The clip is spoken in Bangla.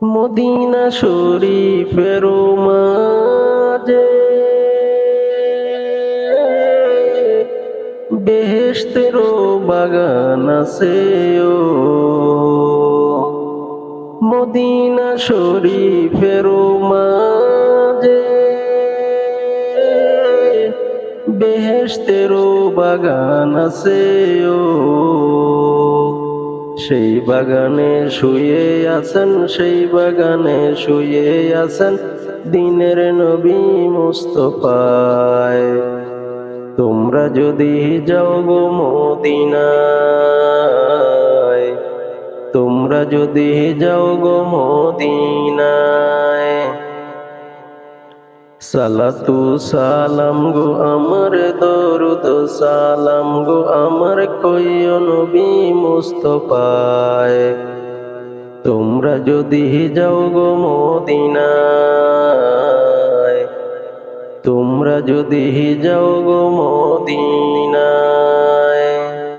মদিনা শরীফের মাঝে বেহেশতের বাগান আছে ও মদিনা শরীফের মাঝে বেহেশতের বাগান আছে ও সেই বাগানে শুয়ে আছেন, সেই বাগানে শুয়ে আছেন দিনের নবী মুস্তাফায়। তোমরা যদি যাও গো মদিনায়, তোমরা যদি যাও গো মদিনায়, সালাতু সালাম গো আমার দরুদ সালাম গো আমার কইও নবী মুস্তাফায়। তোমরা যদি যাও গো মদিনায়, তোমরা যদি যাও গো মদিনায়।